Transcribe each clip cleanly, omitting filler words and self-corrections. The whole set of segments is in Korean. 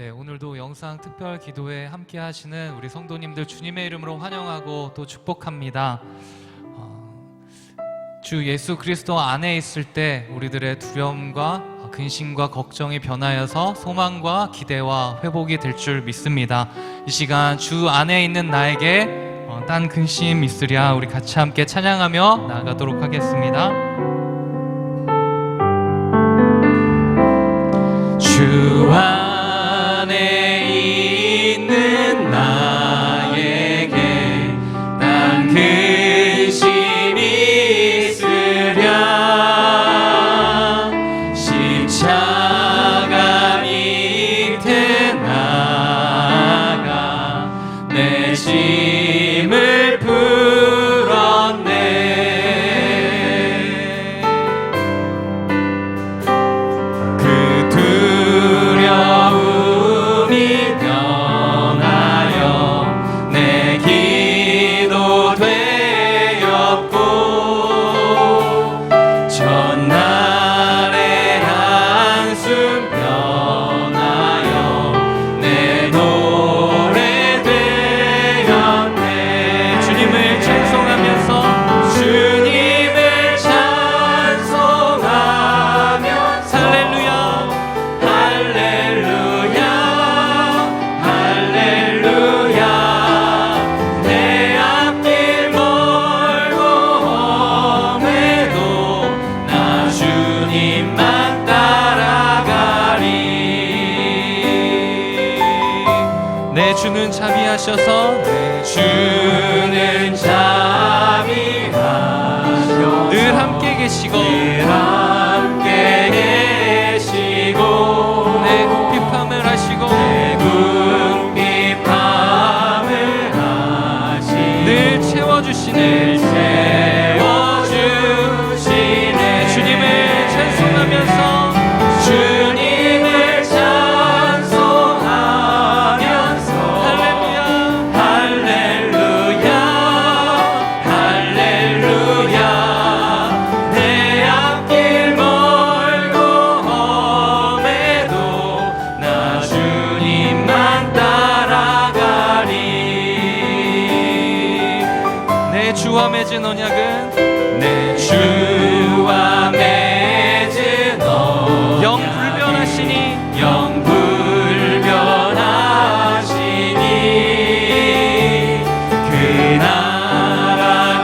네, 오늘도 영상 특별 기도회 함께 하시는 우리 성도님들 주님의 이름으로 환영하고 또 축복합니다. 주 예수 그리스도 안에 있을 때 우리들의 두려움과 근심과 걱정이 변하여서 소망과 기대와 회복이 될 줄 믿습니다. 이 시간 주 안에 있는 나에게 딴 근심 있으랴, 우리 같이 함께 찬양하며 나아가도록 하겠습니다. 주 안에 있는 나에게 난 근심이 있으랴. 십자가 밑에 나가 내 짐을 풀었네. 그 두려움이 변하여 내 기도 되었고, 전날의 한숨 변하여 내 노래 되었네. 주님을 찬송하면서 주님을 찬송하면서 할렐루야 할렐루야 할렐루야. 내 앞길 멀고 험해도 나 주님만 따라가리. 내 주는 자비하셔서 내 주는 자비하셔서 늘 함께 계시고 늘 함께 계시고 내 궁핍함을 하시고 내 궁핍함을 하시고 늘 채워주시네. 채워주시네. 주님을 찬송하면서 주님을 찬송하면서 할렐루야 할렐루야 할렐루야. 내 앞길 멀고 험해도 나 주님만 따라가리. 내 주와 맺은 언약은 내 주와 맺은 언약은 영 불변하시니 그 나라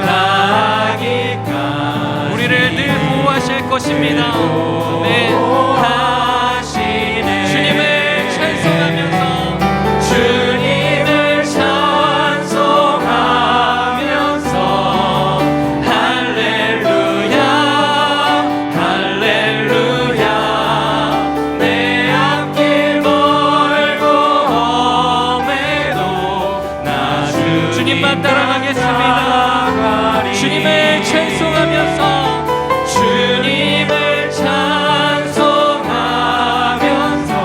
가기까지 우리를 늘 보호하실 것입니다. 네, 하시네. 주님을 찬송하면서 주님을 찬송하면서 할렐루야 할렐루야. 내 앞길 멀고 험해도 나 주님만 따라가겠습니다. 주님을 찬송하면서 주님을 찬송하면서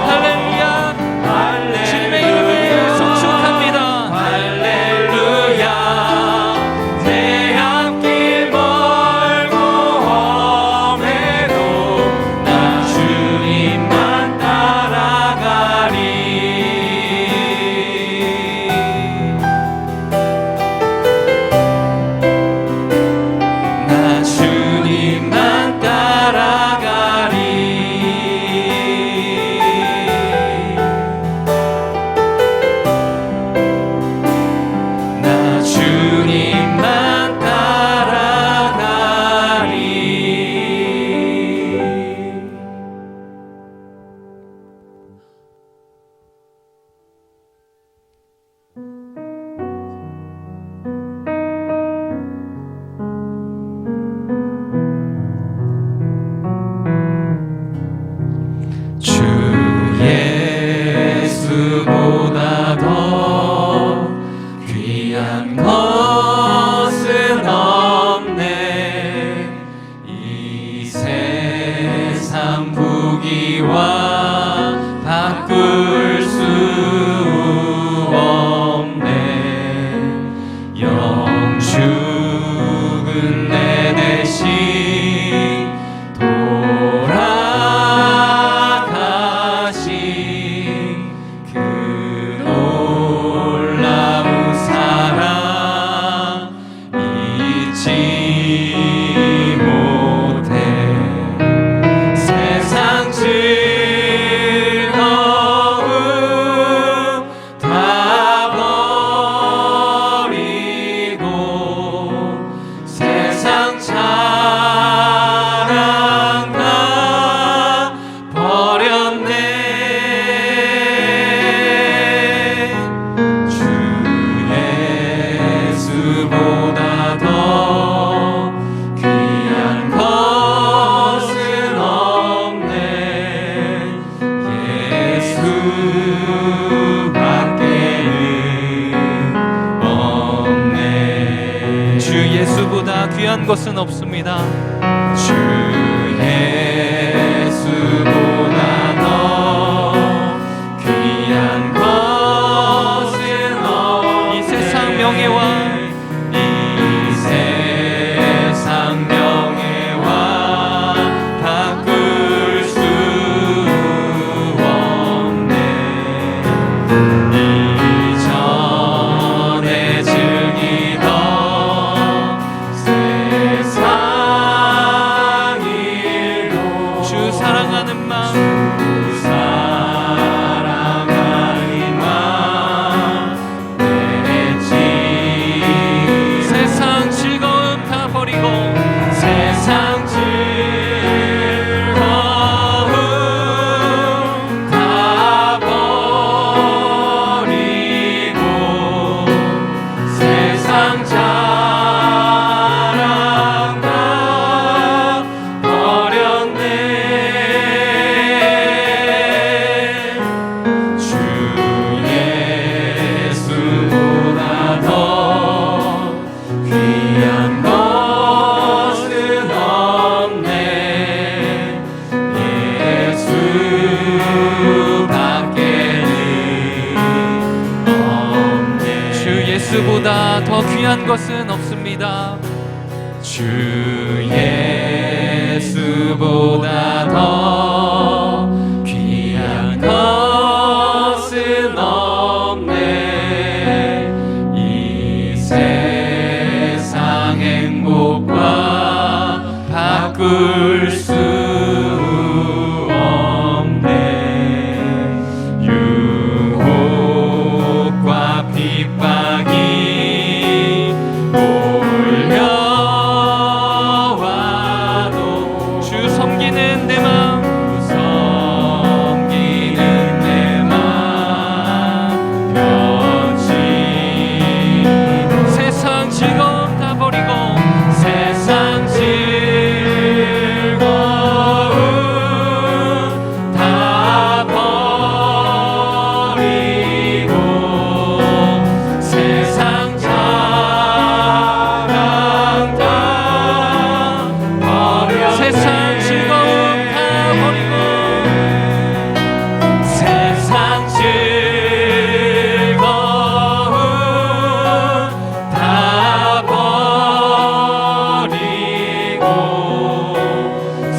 할렐루야 할렐루야. 주님의 이름을 송축합니다. 할렐루야. 내 앞길 멀고 험해도 나 주님만 따라가리. 나 주님만 따라가리. 나 주님만 따라가리. 주 예수보다 더 귀한 것은 없네. 이 세상 부귀와 바꿀 수 없네. 영죽은 내 대신 돌아가신 없네. 주 예수보다 귀한 것은 없습니다. 주 예수보다 더 귀한 것은 없네. 이 세상 명예와 이 세상 명예와 바꿀 수 없네. 이전에 즐기던 세상 일로 주 사랑하는 마음, 사랑하는 마음 내지. 세상 즐거움 다 버리고 세상 즐거움 다 버리고 세상 자랑 다 버렸네. 주 예수보다 더 귀한 것은 없네. 예수밖에는 없네. 주 예수보다 더 귀한 것은 없습니다. 주 예수보다 더 귀한 것은 없네. 이 세상 행복과 바꿀 수 없네. 유혹과 핍박이 몰려와도 주 섬기는 내 마음, 섬기는 내 마음 변치. 세상 즐거움 다 버리고 세상 즐거움 다 버리고 세상 자랑 다 버려. 세상 즐거움 다 버리고 세상 즐거움 다 버리고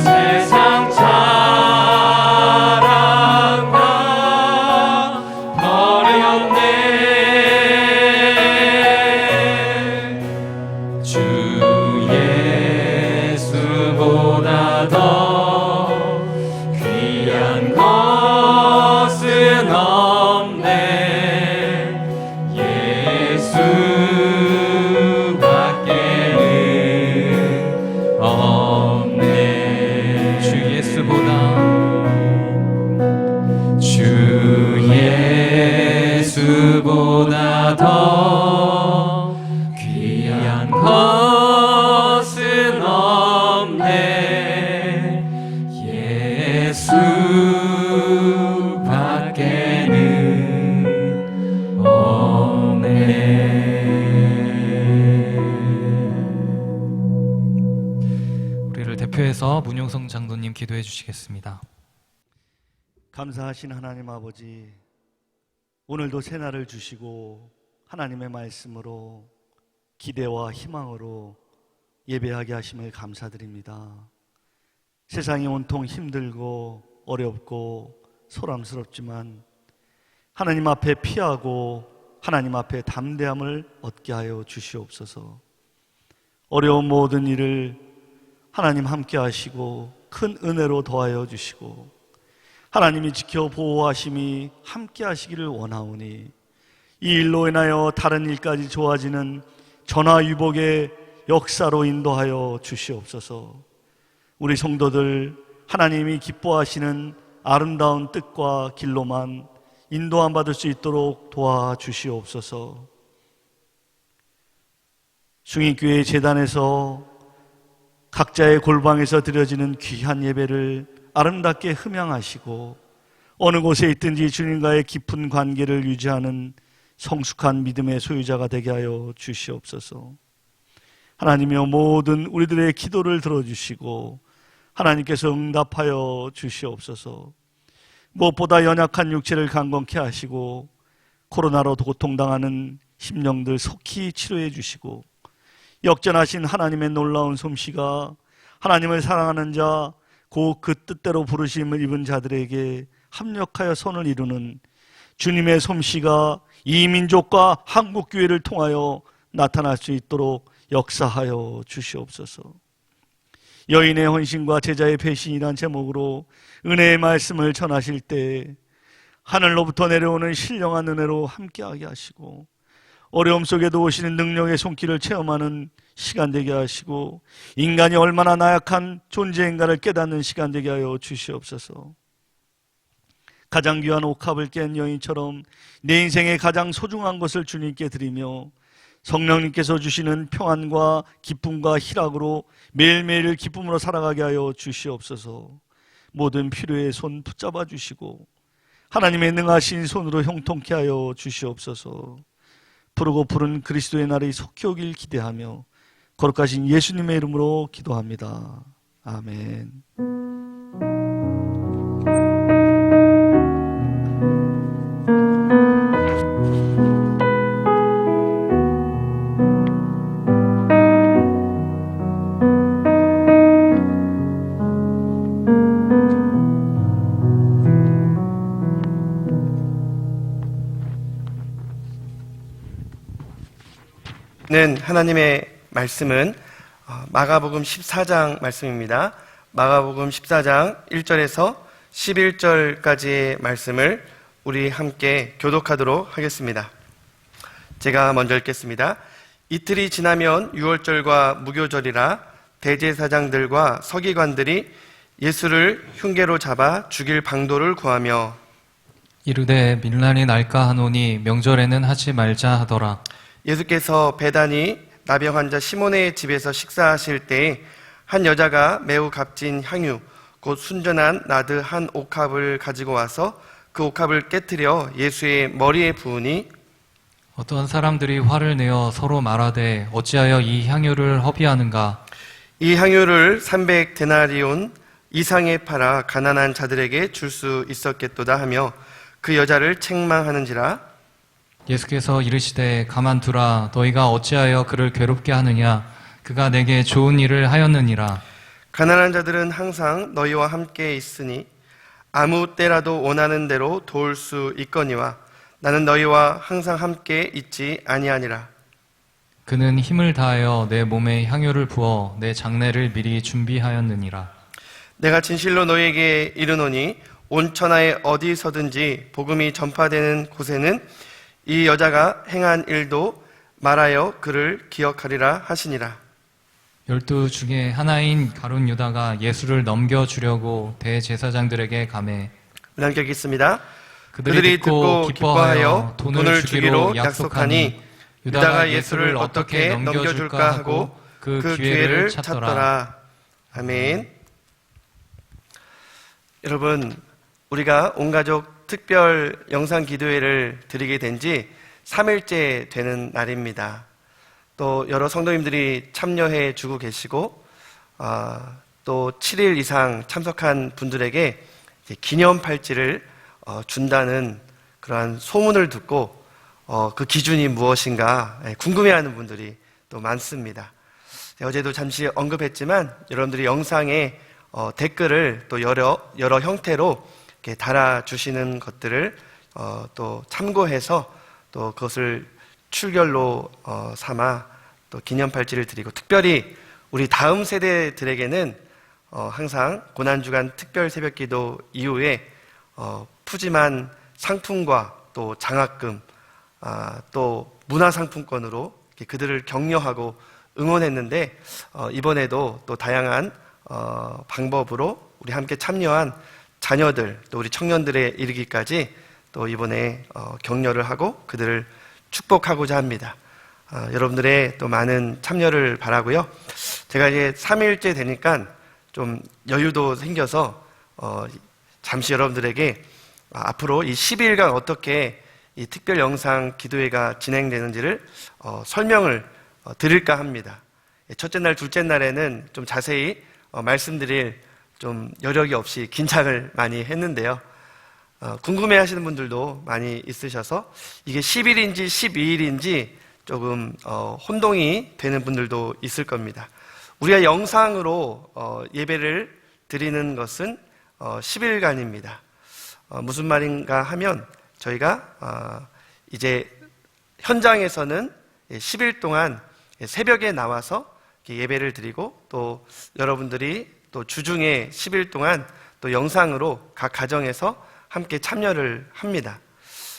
세상 자랑 다 버렸네. 주 예수보다 더 귀한 것은 없네. 예수밖에는 없네. 주 예수보다 주 예수보다 더 귀한 것은 없네. 예수밖에는 없네. 우리를 대표해서 문용성 장로님 기도해 주시겠습니다. 감사하신 하나님 아버지, 오늘도 새날을 주시고 하나님의 말씀으로 기대와 희망으로 예배하게 하심을 감사드립니다. 세상이 온통 힘들고 어렵고 소란스럽지만 하나님 앞에 피하고 하나님 앞에 담대함을 얻게 하여 주시옵소서. 어려운 모든 일을 하나님 함께 하시고 큰 은혜로 더하여 주시고 하나님이 지켜 보호하심이 함께 하시기를 원하오니 이 일로 인하여 다른 일까지 좋아지는 전화위복의 역사로 인도하여 주시옵소서. 우리 성도들 하나님이 기뻐하시는 아름다운 뜻과 길로만 인도함 받을 수 있도록 도와주시옵소서. 숭인교회 재단에서 각자의 골방에서 드려지는 귀한 예배를 아름답게 흠양하시고 어느 곳에 있든지 주님과의 깊은 관계를 유지하는 성숙한 믿음의 소유자가 되게 하여 주시옵소서. 하나님이여, 모든 우리들의 기도를 들어주시고 하나님께서 응답하여 주시옵소서. 무엇보다 연약한 육체를 강건케 하시고 코로나로 고통당하는 심령들 속히 치료해 주시고, 역전하신 하나님의 놀라운 솜씨가 하나님을 사랑하는 자, 곧 그 뜻대로 부르심을 입은 자들에게 합력하여 선을 이루는 주님의 솜씨가 이 민족과 한국교회를 통하여 나타날 수 있도록 역사하여 주시옵소서. 여인의 헌신과 제자의 배신이란 제목으로 은혜의 말씀을 전하실 때 하늘로부터 내려오는 신령한 은혜로 함께하게 하시고, 어려움 속에도 오시는 능력의 손길을 체험하는 시간 되게 하시고, 인간이 얼마나 나약한 존재인가를 깨닫는 시간 되게 하여 주시옵소서. 가장 귀한 옥합을 깬 여인처럼 내 인생의 가장 소중한 것을 주님께 드리며 성령님께서 주시는 평안과 기쁨과 희락으로 매일매일 기쁨으로 살아가게 하여 주시옵소서. 모든 필요의 손 붙잡아 주시고 하나님의 능하신 손으로 형통케 하여 주시옵소서. 부르고 부른 그리스도의 날이 속히 오길 기대하며 거룩하신 예수님의 이름으로 기도합니다. 아멘. 하나님의 말씀은 마가복음 14장 말씀입니다. 마가복음 14장 1절에서 11절까지의 말씀을 우리 함께 교독하도록 하겠습니다. 제가 먼저 읽겠습니다. 이틀이 지나면 유월절과 무교절이라 대제사장들과 서기관들이 예수를 흉계로 잡아 죽일 방도를 구하며 이르되 밀란이 날까 하노니 명절에는 하지 말자 하더라. 예수께서 베다니 나병 환자 시몬의 집에서 식사하실 때에 한 여자가 매우 값진 향유 곧 순전한 나드 한 옥합을 가지고 와서 그 옥합을 깨뜨려 예수의 머리에 부으니 어떤 사람들이 화를 내어 서로 말하되 어찌하여 이 향유를 허비하는가? 이 향유를 300데나리온 이상에 팔아 가난한 자들에게 줄 수 있었겠도다 하며 그 여자를 책망하는지라. 예수께서 이르시되 가만두라. 너희가 어찌하여 그를 괴롭게 하느냐? 그가 내게 좋은 일을 하였느니라. 가난한 자들은 항상 너희와 함께 있으니 아무 때라도 원하는 대로 도울 수 있거니와 나는 너희와 항상 함께 있지 아니하니라. 그는 힘을 다하여 내 몸에 향유를 부어 내 장례를 미리 준비하였느니라. 내가 진실로 너희에게 이르노니 온 천하에 어디서든지 복음이 전파되는 곳에는 이 여자가 행한 일도 말하여 그를 기억하리라 하시니라. 12 중에 하나인 가룟 유다가 예수를 넘겨주려고 대제사장들에게 가매 우리 함께 읽겠습니다. 그들이 듣고 기뻐하여 돈을 주기로 약속하니 유다가 예수를 어떻게 넘겨줄까 하고 그 기회를 찾더라. 아멘. 여러분, 우리가 온가족 특별 영상 기도회를 드리게 된 지 3일째 되는 날입니다. 또 여러 성도님들이 참여해 주고 계시고 또 7일 이상 참석한 분들에게 기념 팔찌를 준다는 그러한 소문을 듣고 그 기준이 무엇인가 궁금해하는 분들이 또 많습니다. 어제도 잠시 언급했지만 여러분들이 영상에 댓글을 또 여러 형태로 이렇게 달아주시는 것들을 또 참고해서 또 그것을 출결로 삼아 또 기념팔찌를 드리고, 특별히 우리 다음 세대들에게는 항상 고난주간 특별 새벽기도 이후에 푸짐한 상품과 또 장학금 또 문화상품권으로 그들을 격려하고 응원했는데 이번에도 또 다양한 방법으로 우리 함께 참여한 자녀들 또 우리 청년들에 이르기까지 또 이번에 격려를 하고 그들을 축복하고자 합니다. 여러분들의 또 많은 참여를 바라고요. 제가 이제 3일째 되니까 좀 여유도 생겨서 잠시 여러분들에게 앞으로 이 12일간 어떻게 이 특별 영상 기도회가 진행되는지를 설명을 드릴까 합니다. 첫째 날, 둘째 날에는 좀 자세히 말씀드릴 좀 여력이 없이 긴장을 많이 했는데요. 궁금해 하시는 분들도 많이 있으셔서 이게 10일인지 12일인지 조금 혼동이 되는 분들도 있을 겁니다. 우리가 영상으로 예배를 드리는 것은 10일간입니다. 무슨 말인가 하면 저희가 이제 현장에서는 10일 동안 새벽에 나와서 예배를 드리고 또 여러분들이 또 주중에 10일 동안 또 영상으로 각 가정에서 함께 참여를 합니다.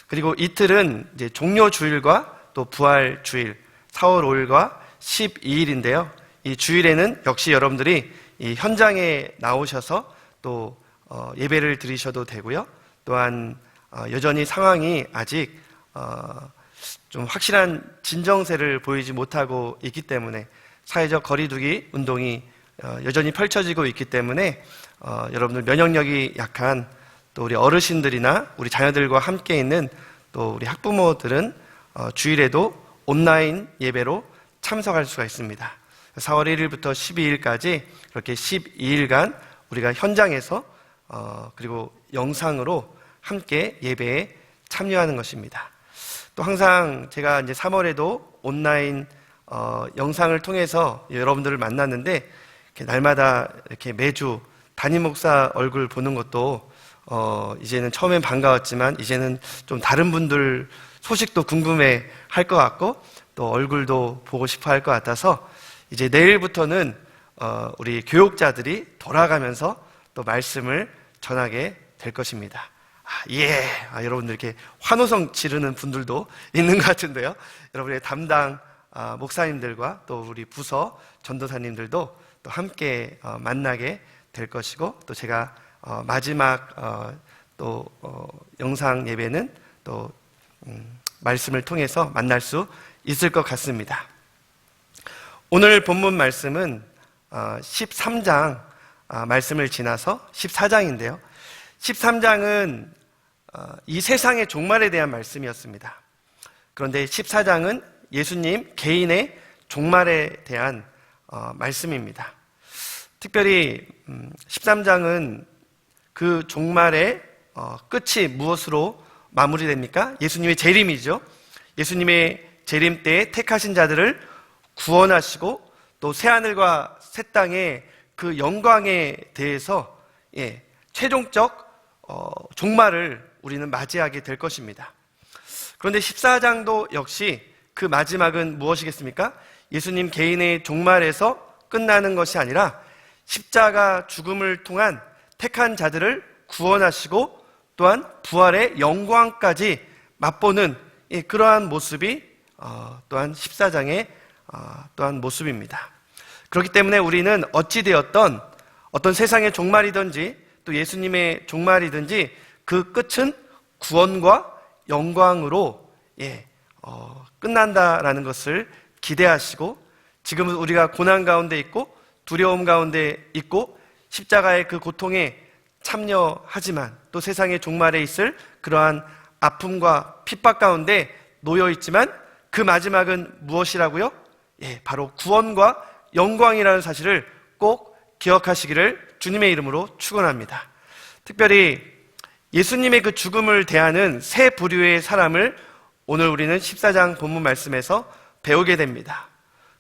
그리고 이틀은 이제 종료 주일과 또 부활 주일 4월 5일과 12일인데요. 이 주일에는 역시 여러분들이 이 현장에 나오셔서 또 예배를 드리셔도 되고요. 또한 여전히 상황이 아직 좀 확실한 진정세를 보이지 못하고 있기 때문에 사회적 거리두기 운동이 여전히 펼쳐지고 있기 때문에 여러분들 면역력이 약한 또 우리 어르신들이나 우리 자녀들과 함께 있는 또 우리 학부모들은 주일에도 온라인 예배로 참석할 수가 있습니다. 4월 1일부터 12일까지 그렇게 12일간 우리가 현장에서 그리고 영상으로 함께 예배에 참여하는 것입니다. 또 항상 제가 이제 3월에도 온라인 영상을 통해서 여러분들을 만났는데 이렇게 날마다 이렇게 매주 담임 목사 얼굴 보는 것도 이제는 처음엔 반가웠지만 이제는 좀 다른 분들 소식도 궁금해 할 것 같고 또 얼굴도 보고 싶어 할 것 같아서 이제 내일부터는 우리 교육자들이 돌아가면서 또 말씀을 전하게 될 것입니다. 여러분들 이렇게 환호성 지르는 분들도 있는 것 같은데요. 여러분의 담당 목사님들과 또 우리 부서 전도사님들도 또 함께 만나게 될 것이고 또 제가 마지막 또 영상 예배는 또 말씀을 통해서 만날 수 있을 것 같습니다. 오늘 본문 말씀은 13장 말씀을 지나서 14장인데요. 13장은 이 세상의 종말에 대한 말씀이었습니다. 그런데 14장은 예수님 개인의 종말에 대한 말씀입니다. 특별히 13장은 그 종말의 끝이 무엇으로 마무리됩니까? 예수님의 재림이죠. 예수님의 재림 때에 택하신 자들을 구원하시고 또 새하늘과 새 땅의 그 영광에 대해서 최종적 종말을 우리는 맞이하게 될 것입니다. 그런데 14장도 역시 그 마지막은 무엇이겠습니까? 예수님 개인의 종말에서 끝나는 것이 아니라 십자가 죽음을 통한 택한 자들을 구원하시고 또한 부활의 영광까지 맛보는 그러한 모습이 또한 14장의 또한 모습입니다. 그렇기 때문에 우리는 어찌되었던 어떤 세상의 종말이든지 또 예수님의 종말이든지 그 끝은 구원과 영광으로 끝난다라는 것을 기대하시고 지금은 우리가 고난 가운데 있고 두려움 가운데 있고 십자가의 그 고통에 참여하지만 또 세상의 종말에 있을 그러한 아픔과 핍박 가운데 놓여 있지만 그 마지막은 무엇이라고요? 바로 구원과 영광이라는 사실을 꼭 기억하시기를 주님의 이름으로 축원합니다. 특별히 예수님의 그 죽음을 대하는 세 부류의 사람을 오늘 우리는 14장 본문 말씀에서 배우게 됩니다.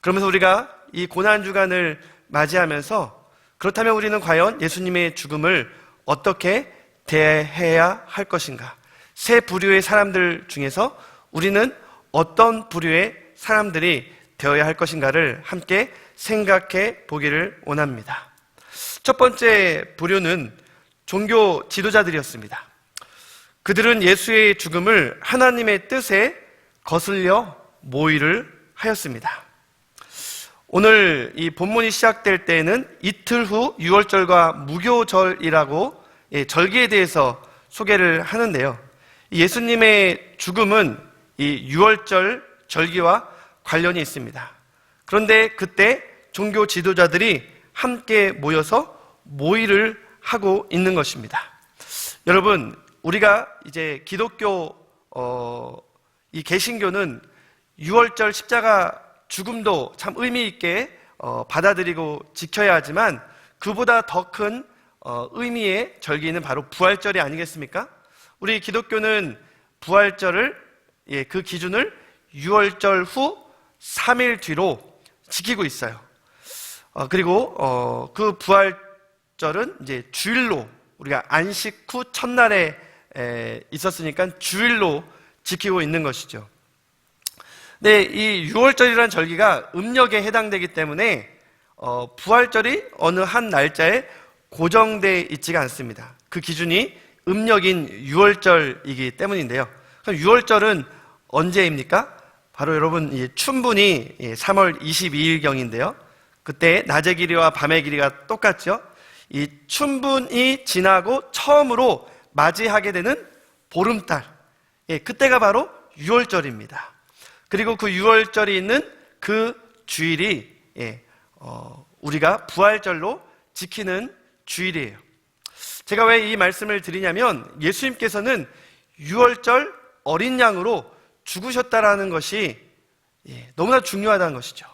그러면서 우리가 이 고난주간을 맞이하면서 그렇다면 우리는 과연 예수님의 죽음을 어떻게 대해야 할 것인가? 세 부류의 사람들 중에서 우리는 어떤 부류의 사람들이 되어야 할 것인가를 함께 생각해 보기를 원합니다. 첫 번째 부류는 종교 지도자들이었습니다. 그들은 예수의 죽음을 하나님의 뜻에 거슬려 모의를 하였습니다. 오늘 이 본문이 시작될 때에는 이틀 후 유월절과 무교절이라고 절기에 대해서 소개를 하는데요. 예수님의 죽음은 이 유월절 절기와 관련이 있습니다. 그런데 그때 종교 지도자들이 함께 모여서 모의를 하고 있는 것입니다. 여러분, 우리가 이제 기독교 이 개신교는 유월절 십자가 죽음도 참 의미 있게 받아들이고 지켜야 하지만 그보다 더 큰 의미의 절기는 바로 부활절이 아니겠습니까? 우리 기독교는 부활절을 그 기준을 유월절 후 3일 뒤로 지키고 있어요. 그리고 그 부활절은 이제 주일로 우리가 안식 후 첫날에 있었으니까 주일로 지키고 있는 것이죠. 네, 이 유월절이라는 절기가 음력에 해당되기 때문에 부활절이 어느 한 날짜에 고정되어 있지가 않습니다. 그 기준이 음력인 유월절이기 때문인데요. 그럼 유월절은 언제입니까? 바로 여러분 춘분이 3월 22일경인데요. 그때 낮의 길이와 밤의 길이가 똑같죠. 이 춘분이 지나고 처음으로 맞이하게 되는 보름달, 그때가 바로 유월절입니다. 그리고 그 유월절이 있는 그 주일이 우리가 부활절로 지키는 주일이에요. 제가 왜 이 말씀을 드리냐면 예수님께서는 유월절 어린 양으로 죽으셨다라는 것이 너무나 중요하다는 것이죠.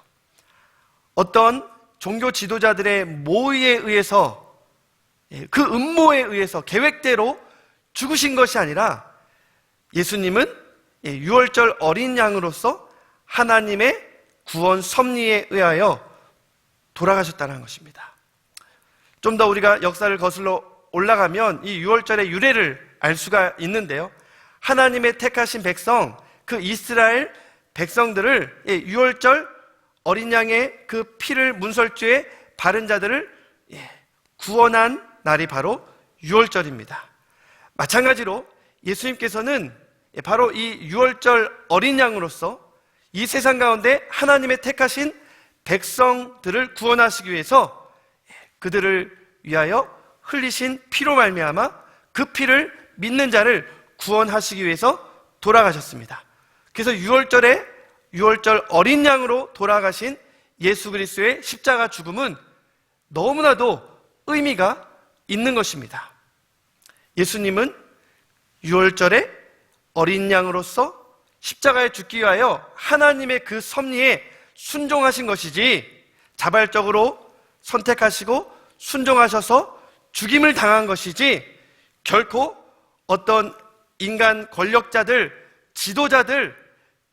어떤 종교 지도자들의 모의에 의해서 그 음모에 의해서 계획대로 죽으신 것이 아니라 예수님은 유월절 어린 양으로서 하나님의 구원 섭리에 의하여 돌아가셨다는 것입니다. 좀 더 우리가 역사를 거슬러 올라가면 이 유월절의 유래를 알 수가 있는데요. 하나님의 택하신 백성, 그 이스라엘 백성들을 유월절 어린 양의 그 피를 문설주에 바른 자들을 구원한 날이 바로 유월절입니다. 마찬가지로 예수님께서는 바로 이 유월절 어린 양으로서 이 세상 가운데 하나님의 택하신 백성들을 구원하시기 위해서 그들을 위하여 흘리신 피로 말미암아 그 피를 믿는 자를 구원하시기 위해서 돌아가셨습니다. 그래서 유월절 어린 양으로 돌아가신 예수 그리스도의 십자가 죽음은 너무나도 의미가 있는 것입니다. 예수님은 유월절에 어린 양으로서 십자가에 죽기 위하여 하나님의 그 섭리에 순종하신 것이지 자발적으로 선택하시고 순종하셔서 죽임을 당한 것이지 결코 어떤 인간 권력자들, 지도자들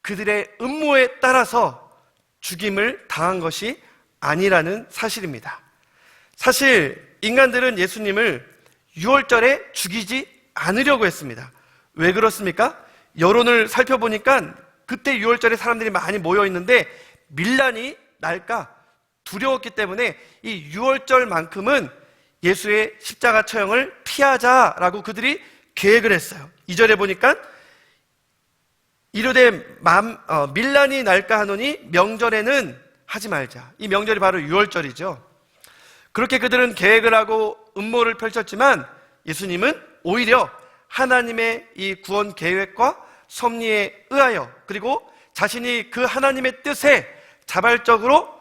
그들의 음모에 따라서 죽임을 당한 것이 아니라는 사실입니다. 사실 인간들은 예수님을 유월절에 죽이지 않으려고 했습니다. 왜 그렇습니까? 여론을 살펴보니까 그때 유월절에 사람들이 많이 모여 있는데 밀란이 날까 두려웠기 때문에 이 유월절만큼은 예수의 십자가 처형을 피하자라고 그들이 계획을 했어요. 2절에 보니까 이르되 밀란이 날까 하노니 명절에는 하지 말자. 이 명절이 바로 유월절이죠. 그렇게 그들은 계획을 하고 음모를 펼쳤지만 예수님은 오히려 하나님의 이 구원 계획과 섭리에 의하여 그리고 자신이 그 하나님의 뜻에 자발적으로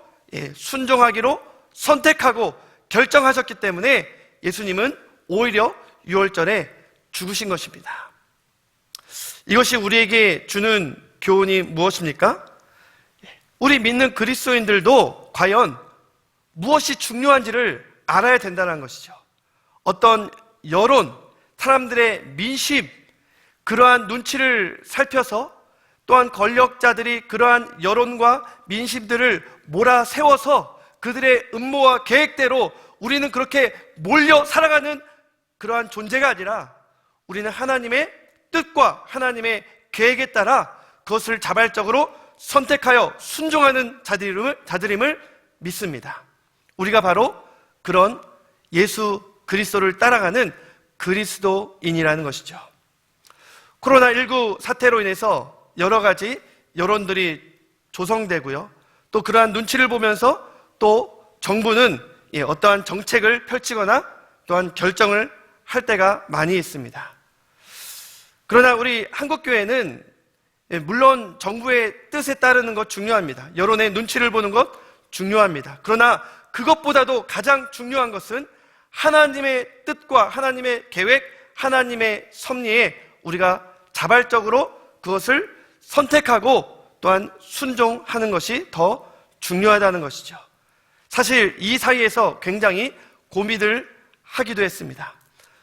순종하기로 선택하고 결정하셨기 때문에 예수님은 오히려 유월절에 죽으신 것입니다. 이것이 우리에게 주는 교훈이 무엇입니까? 우리 믿는 그리스도인들도 과연 무엇이 중요한지를 알아야 된다는 것이죠. 어떤 여론, 사람들의 민심, 그러한 눈치를 살펴서 또한 권력자들이 그러한 여론과 민심들을 몰아세워서 그들의 음모와 계획대로 우리는 그렇게 몰려 살아가는 그러한 존재가 아니라 우리는 하나님의 뜻과 하나님의 계획에 따라 그것을 자발적으로 선택하여 순종하는 자들임을 믿습니다. 우리가 바로 그런 예수 그리스도를 따라가는 그리스도인이라는 것이죠. 코로나19 사태로 인해서 여러 가지 여론들이 조성되고요. 또 그러한 눈치를 보면서 또 정부는 어떠한 정책을 펼치거나 또한 결정을 할 때가 많이 있습니다. 그러나 우리 한국교회는 물론 정부의 뜻에 따르는 것 중요합니다. 여론의 눈치를 보는 것 중요합니다. 그러나 그것보다도 가장 중요한 것은 하나님의 뜻과 하나님의 계획, 하나님의 섭리에 우리가 자발적으로 그것을 선택하고 또한 순종하는 것이 더 중요하다는 것이죠. 사실 이 사이에서 굉장히 고민을 하기도 했습니다.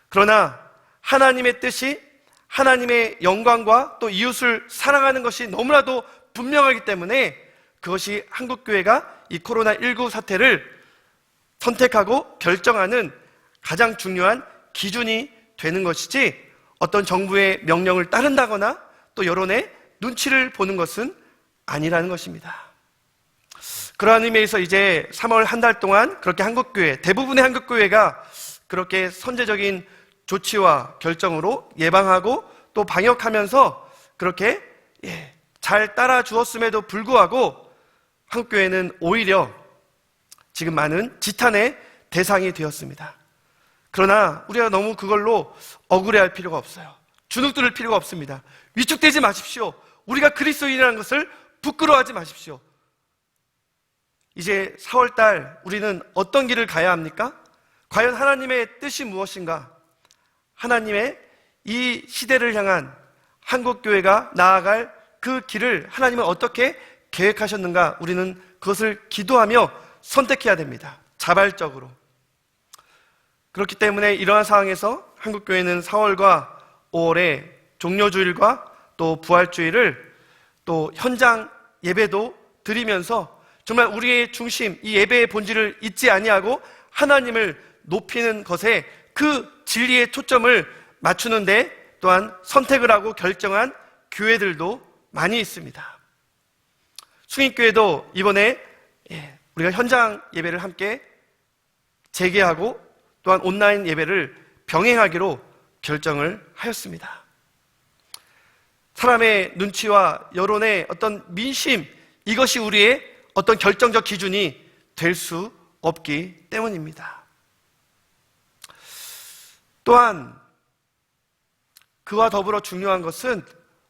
그러나 하나님의 뜻이 하나님의 영광과 또 이웃을 사랑하는 것이 너무나도 분명하기 때문에 그것이 한국교회가 이 코로나19 사태를 선택하고 결정하는 가장 중요한 기준이 되는 것이지, 어떤 정부의 명령을 따른다거나 또 여론의 눈치를 보는 것은 아니라는 것입니다. 그러한 의미에서 이제 3월 한 달 동안 그렇게 한국교회, 대부분의 한국교회가 그렇게 선제적인 조치와 결정으로 예방하고 또 방역하면서 그렇게 잘 따라 주었음에도 불구하고 한국교회는 오히려 지금 많은 지탄의 대상이 되었습니다. 그러나 우리가 너무 그걸로 억울해할 필요가 없어요. 주눅 들을 필요가 없습니다. 위축되지 마십시오. 우리가 그리스도인이라는 것을 부끄러워하지 마십시오. 이제 4월달 우리는 어떤 길을 가야 합니까? 과연 하나님의 뜻이 무엇인가? 하나님의 이 시대를 향한 한국교회가 나아갈 그 길을 하나님은 어떻게 계획하셨는가? 우리는 그것을 기도하며 선택해야 됩니다. 자발적으로. 그렇기 때문에 이러한 상황에서 한국교회는 4월과 5월에 종료주일과 또 부활주일을 또 현장 예배도 드리면서 정말 우리의 중심, 이 예배의 본질을 잊지 아니하고 하나님을 높이는 것에 그 진리의 초점을 맞추는데 또한 선택을 하고 결정한 교회들도 많이 있습니다. 숭인교회도 이번에 우리가 현장 예배를 함께 재개하고 또한 온라인 예배를 병행하기로 결정을 하였습니다. 사람의 눈치와 여론의 어떤 민심, 이것이 우리의 어떤 결정적 기준이 될 수 없기 때문입니다. 또한 그와 더불어 중요한 것은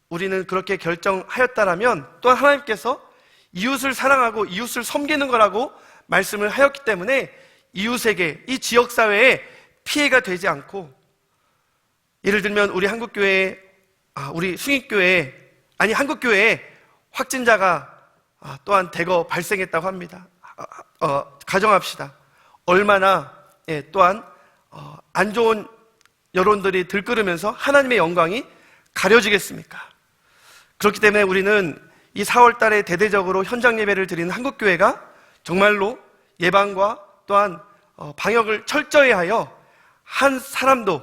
우리는 그렇게 결정하였다라면 또한 하나님께서 이웃을 사랑하고 이웃을 섬기는 거라고 말씀을 하였기 때문에 이웃에게, 이 지역사회에 피해가 되지 않고, 예를 들면 우리 한국교회에, 우리 숭인교회에, 아니 한국교회에 확진자가 또한 대거 발생했다고 합니다. 가정합시다. 얼마나 또한 안 좋은 여론들이 들끓으면서 하나님의 영광이 가려지겠습니까? 그렇기 때문에 우리는 이 4월 달에 대대적으로 현장 예배를 드리는 한국교회가 정말로 예방과 또한 방역을 철저히 하여 한 사람도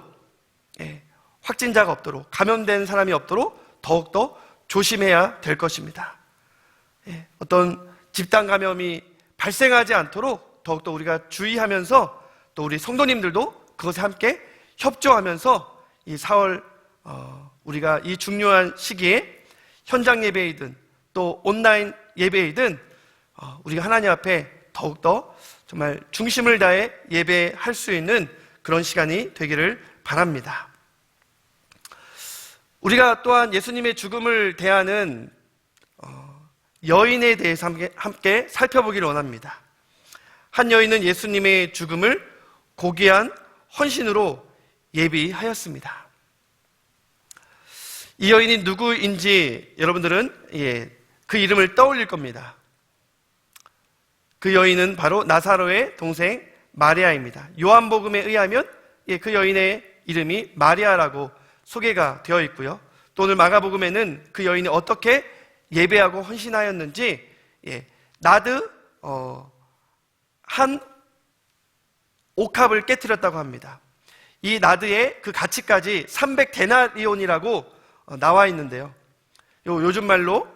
확진자가 없도록, 감염된 사람이 없도록 더욱더 조심해야 될 것입니다. 어떤 집단 감염이 발생하지 않도록 더욱더 우리가 주의하면서 또 우리 성도님들도 그것에 함께 협조하면서 이 4월 우리가 이 중요한 시기에 현장 예배이든 또 온라인 예배이든 우리가 하나님 앞에 더욱더 정말 중심을 다해 예배할 수 있는 그런 시간이 되기를 바랍니다. 우리가 또한 예수님의 죽음을 대하는 여인에 대해서 함께 살펴보기를 원합니다. 한 여인은 예수님의 죽음을 고귀한 헌신으로 예비하였습니다. 이 여인이 누구인지 여러분들은 그 이름을 떠올릴 겁니다. 그 여인은 바로 나사로의 동생 마리아입니다. 요한복음에 의하면 그 여인의 이름이 마리아라고 소개가 되어 있고요. 또 오늘 마가복음에는 그 여인이 어떻게 예배하고 헌신하였는지 나드 한 옥합을 깨뜨렸다고 합니다. 이 나드의 그 가치까지 300데나리온이라고 나와 있는데요. 요즘 말로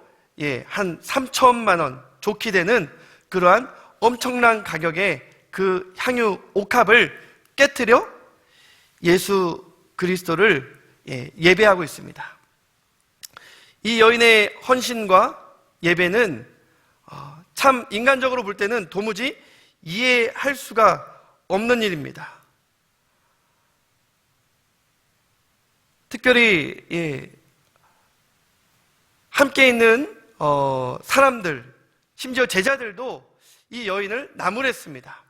한 3천만 원 좋게 되는 그러한 엄청난 가격의 그 향유 옥합을 깨뜨려 예수 그리스도를 예배하고 있습니다. 이 여인의 헌신과 예배는 참 인간적으로 볼 때는 도무지 이해할 수가 없는 일입니다. 특별히 함께 있는 사람들, 심지어 제자들도 이 여인을 나무랬습니다.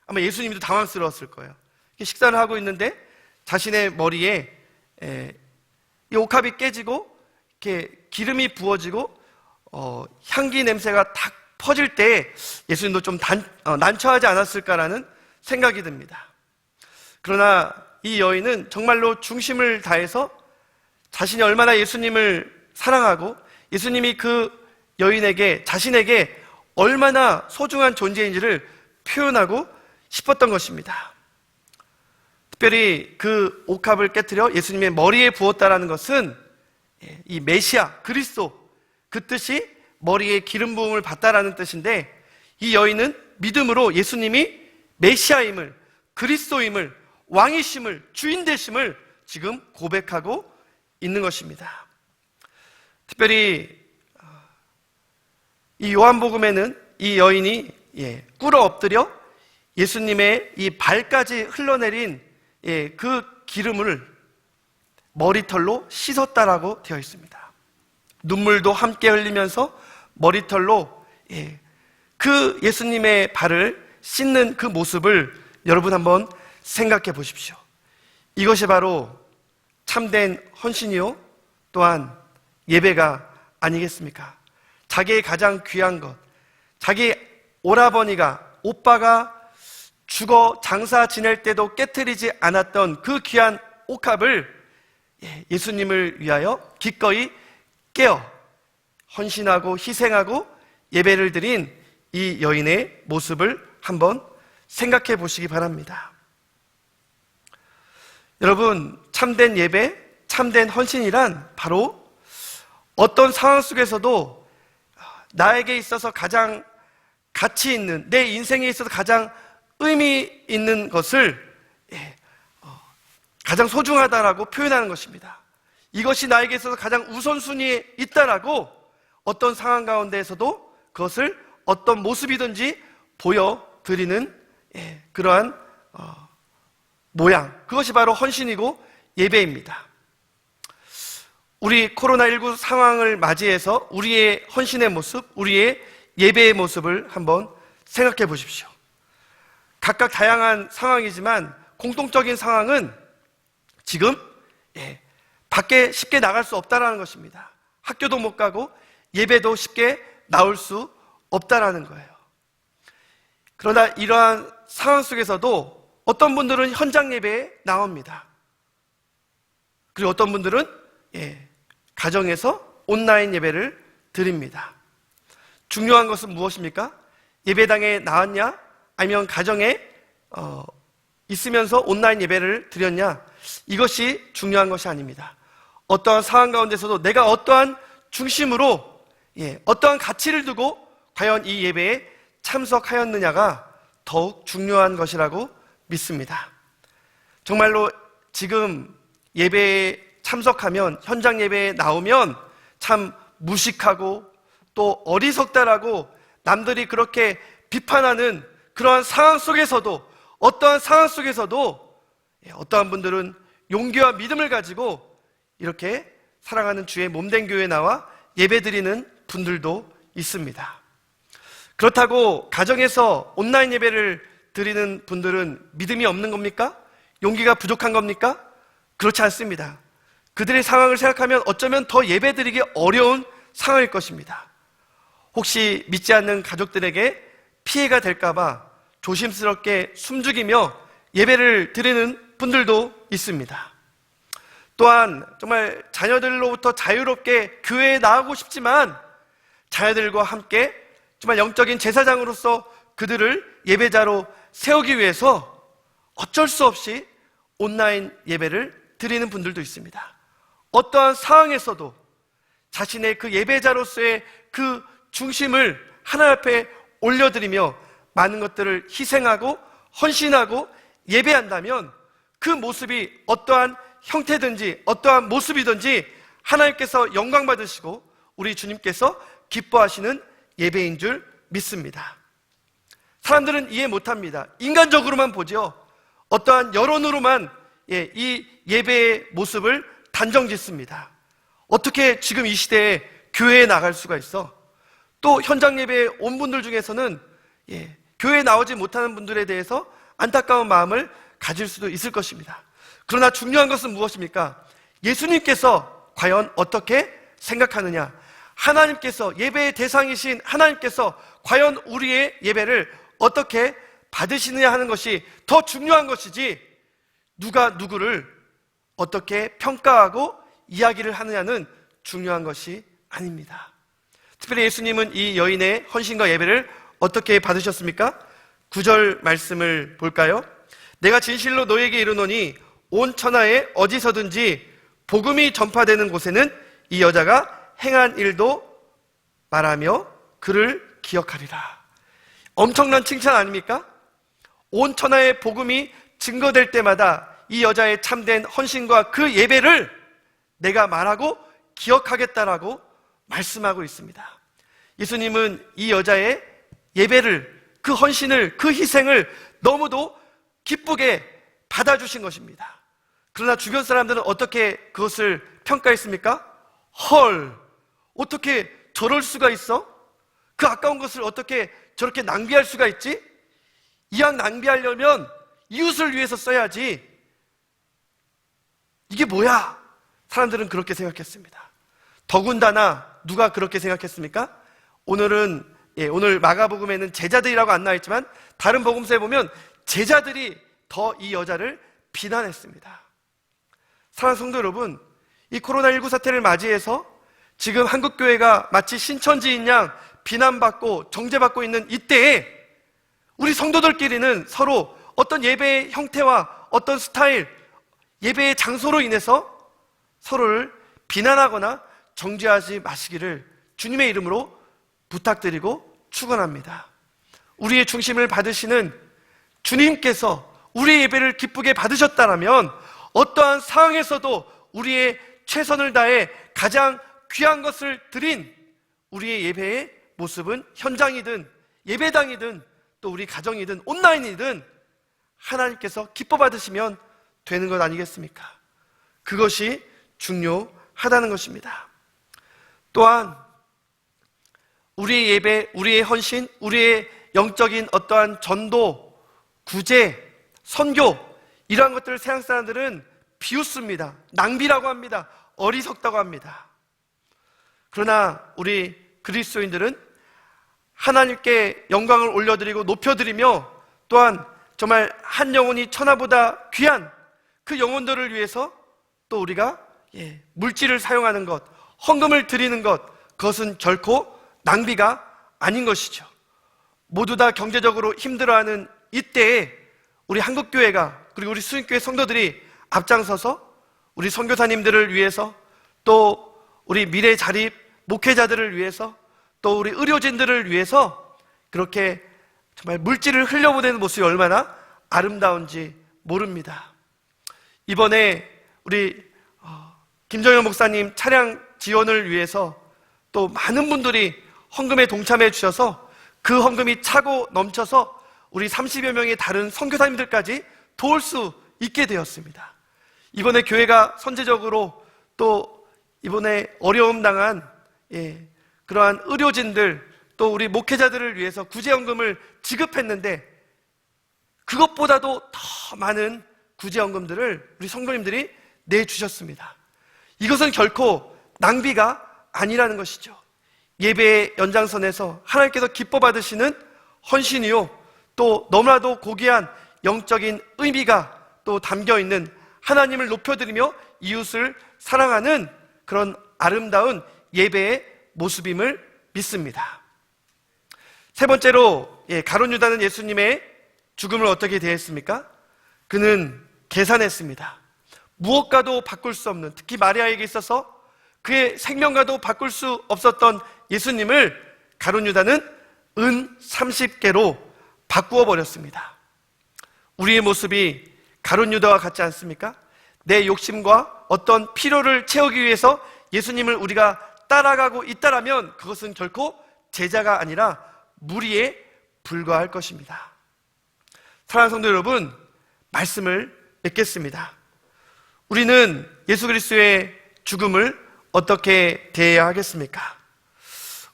아마 예수님도 당황스러웠을 거예요. 식사를 하고 있는데 자신의 머리에 이 옥합이 깨지고 이렇게 기름이 부어지고 향기 냄새가 탁 퍼질 때 예수님도 좀 난처하지 않았을까라는 생각이 듭니다. 그러나 이 여인은 정말로 중심을 다해서 자신이 얼마나 예수님을 사랑하고 예수님이 그 여인에게, 자신에게 얼마나 소중한 존재인지를 표현하고 싶었던 것입니다. 특별히 그 옥합을 깨뜨려 예수님의 머리에 부었다라는 것은 이 메시아, 그리스도, 그 뜻이 머리에 기름 부음을 받다라는 뜻인데, 이 여인은 믿음으로 예수님이 메시아임을, 그리스도임을, 왕이심을, 주인 되심을 지금 고백하고 있는 것입니다. 특별히 이 요한복음에는 이 여인이 꿇어 엎드려 예수님의 이 발까지 흘러내린 그 기름을 머리털로 씻었다라고 되어 있습니다. 눈물도 함께 흘리면서 머리털로 그 예수님의 발을 씻는 그 모습을 여러분 한번 생각해 보십시오. 이것이 바로 참된 헌신이요, 또한 예배가 아니겠습니까? 자기의 가장 귀한 것, 자기 오라버니가, 오빠가 죽어 장사 지낼 때도 깨트리지 않았던 그 귀한 옥합을 예수님을 위하여 기꺼이 깨어 헌신하고 희생하고 예배를 드린 이 여인의 모습을 한번 생각해 보시기 바랍니다. 여러분, 참된 예배, 참된 헌신이란 바로 어떤 상황 속에서도 나에게 있어서 가장 가치 있는, 내 인생에 있어서 가장 의미 있는 것을 가장 소중하다라고 표현하는 것입니다. 이것이 나에게 있어서 가장 우선순위에 있다라고 어떤 상황 가운데에서도 그것을 어떤 모습이든지 보여드리는 그러한 모양, 그것이 바로 헌신이고 예배입니다. 우리 코로나19 상황을 맞이해서 우리의 헌신의 모습, 우리의 예배의 모습을 한번 생각해 보십시오. 각각 다양한 상황이지만 공통적인 상황은 지금 밖에 쉽게 나갈 수 없다라는 것입니다. 학교도 못 가고 예배도 쉽게 나올 수 없다라는 거예요. 그러나 이러한 상황 속에서도 어떤 분들은 현장 예배에 나옵니다. 그리고 어떤 분들은 가정에서 온라인 예배를 드립니다. 중요한 것은 무엇입니까? 예배당에 나왔냐? 아니면 가정에 있으면서 온라인 예배를 드렸냐? 이것이 중요한 것이 아닙니다. 어떠한 상황 가운데서도 내가 어떠한 중심으로 어떠한 가치를 두고 과연 이 예배에 참석하였느냐가 더욱 중요한 것이라고 믿습니다. 정말로 지금 예배에 참석하면, 현장 예배에 나오면 참 무식하고 또 어리석다라고 남들이 그렇게 비판하는 그러한 상황 속에서도, 어떠한 상황 속에서도 어떠한 분들은 용기와 믿음을 가지고 이렇게 사랑하는 주의 몸된 교회에 나와 예배드리는 분들도 있습니다. 그렇다고 가정에서 온라인 예배를 드리는 분들은 믿음이 없는 겁니까? 용기가 부족한 겁니까? 그렇지 않습니다. 그들의 상황을 생각하면 어쩌면 더 예배드리기 어려운 상황일 것입니다. 혹시 믿지 않는 가족들에게 피해가 될까봐 조심스럽게 숨죽이며 예배를 드리는 분들도 있습니다. 또한 정말 자녀들로부터 자유롭게 교회에 나가고 싶지만 자녀들과 함께 정말 영적인 제사장으로서 그들을 예배자로 세우기 위해서 어쩔 수 없이 온라인 예배를 드리는 분들도 있습니다. 어떠한 상황에서도 자신의 그 예배자로서의 그 중심을 하나님 앞에 올려드리며 많은 것들을 희생하고 헌신하고 예배한다면 그 모습이 어떠한 형태든지 어떠한 모습이든지 하나님께서 영광 받으시고 우리 주님께서 기뻐하시는 예배인 줄 믿습니다. 사람들은 이해 못합니다. 인간적으로만 보죠. 어떠한 여론으로만 이 예배의 모습을 단정짓습니다. 어떻게 지금 이 시대에 교회에 나갈 수가 있어? 또 현장 예배에 온 분들 중에서는 교회에 나오지 못하는 분들에 대해서 안타까운 마음을 가질 수도 있을 것입니다. 그러나 중요한 것은 무엇입니까? 예수님께서 과연 어떻게 생각하느냐? 하나님께서, 예배의 대상이신 하나님께서 과연 우리의 예배를 어떻게 받으시느냐 하는 것이 더 중요한 것이지, 누가 누구를 어떻게 평가하고 이야기를 하느냐는 중요한 것이 아닙니다. 특별히 예수님은 이 여인의 헌신과 예배를 어떻게 받으셨습니까? 9절 말씀을 볼까요? 내가 진실로 너에게 이르노니 온 천하에 어디서든지 복음이 전파되는 곳에는 이 여자가 행한 일도 말하며 그를 기억하리라. 엄청난 칭찬 아닙니까? 온 천하에 복음이 증거될 때마다 이 여자의 참된 헌신과 그 예배를 내가 말하고 기억하겠다라고 말씀하고 있습니다. 예수님은 이 여자의 예배를, 그 헌신을, 그 희생을 너무도 기쁘게 받아주신 것입니다. 그러나 주변 사람들은 어떻게 그것을 평가했습니까? 헐, 어떻게 저럴 수가 있어? 그 아까운 것을 어떻게 저렇게 낭비할 수가 있지? 이왕 낭비하려면 이웃을 위해서 써야지. 이게 뭐야? 사람들은 그렇게 생각했습니다. 더군다나 누가 그렇게 생각했습니까? 오늘 마가복음에는 제자들이라고 안 나와있지만 다른 복음서에 보면 제자들이 더 이 여자를 비난했습니다. 사랑하는 성도 여러분, 이 코로나19 사태를 맞이해서 지금 한국교회가 마치 신천지인 양 비난받고 정죄받고 있는 이때에 우리 성도들끼리는 서로 어떤 예배의 형태와 어떤 스타일, 예배의 장소로 인해서 서로를 비난하거나 정죄하지 마시기를 주님의 이름으로 부탁드리고 축원합니다. 우리의 중심을 받으시는 주님께서 우리의 예배를 기쁘게 받으셨다면 어떠한 상황에서도 우리의 최선을 다해 가장 귀한 것을 드린 우리의 예배의 모습은 현장이든 예배당이든 또 우리 가정이든 온라인이든 하나님께서 기뻐 받으시면 되는 것 아니겠습니까? 그것이 중요하다는 것입니다. 또한 우리의 예배, 우리의 헌신, 우리의 영적인 어떠한 전도, 구제, 선교, 이러한 것들을 세상 사람들은 비웃습니다. 낭비라고 합니다. 어리석다고 합니다. 그러나 우리 그리스도인들은 하나님께 영광을 올려드리고 높여드리며 또한 정말 한 영혼이 천하보다 귀한 그 영혼들을 위해서 또 우리가 물질을 사용하는 것, 헌금을 드리는 것, 그것은 결코 낭비가 아닌 것이죠. 모두 다 경제적으로 힘들어하는 이때에 우리 한국교회가, 그리고 우리 수인교회 성도들이 앞장서서 우리 선교사님들을 위해서, 또 우리 미래 자립 목회자들을 위해서, 또 우리 의료진들을 위해서 그렇게 정말 물질을 흘려보내는 모습이 얼마나 아름다운지 모릅니다. 이번에 우리 김정현 목사님 차량 지원을 위해서 또 많은 분들이 헌금에 동참해 주셔서 그 헌금이 차고 넘쳐서 우리 30여 명의 다른 선교사님들까지 도울 수 있게 되었습니다. 이번에 교회가 선제적으로 또 이번에 어려움 당한 그러한 의료진들 또 우리 목회자들을 위해서 구제헌금을 지급했는데 그것보다도 더 많은 구제헌금들을 우리 성도님들이 내주셨습니다. 이것은 결코 낭비가 아니라는 것이죠. 예배의 연장선에서 하나님께서 기뻐 받으시는 헌신이요, 또 너무나도 고귀한 영적인 의미가 또 담겨있는 하나님을 높여드리며 이웃을 사랑하는 그런 아름다운 예배의 모습임을 믿습니다. 세 번째로, 가룟 유다는 예수님의 죽음을 어떻게 대했습니까? 그는 계산했습니다. 무엇과도 바꿀 수 없는, 특히 마리아에게 있어서 그의 생명과도 바꿀 수 없었던 예수님을 가룟 유다는 은 30개로 바꾸어 버렸습니다. 우리의 모습이 가룟 유다와 같지 않습니까? 내 욕심과 어떤 필요를 채우기 위해서 예수님을 우리가 따라가고 있다라면 그것은 결코 제자가 아니라 무리에 불과할 것입니다. 사랑하는 성도 여러분, 말씀을 맺겠습니다. 우리는 예수 그리스도의 죽음을 어떻게 대해야 하겠습니까?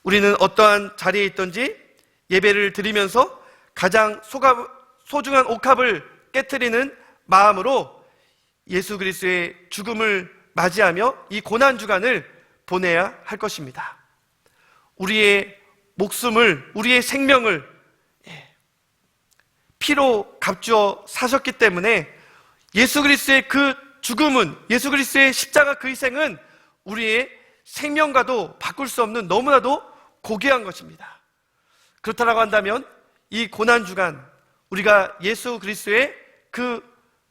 우리는 어떠한 자리에 있든지 예배를 드리면서 가장 소중한 옥합을 깨트리는 마음으로 예수 그리스도의 죽음을 맞이하며 이 고난 주간을 보내야 할 것입니다. 우리의 목숨을, 우리의 생명을 피로 값주어 사셨기 때문에 예수 그리스도의 그 죽음은, 예수 그리스도의 십자가 그 희생은 우리의 생명과도 바꿀 수 없는 너무나도 고귀한 것입니다. 그렇다고 한다면 이 고난주간 우리가 예수 그리스도의 그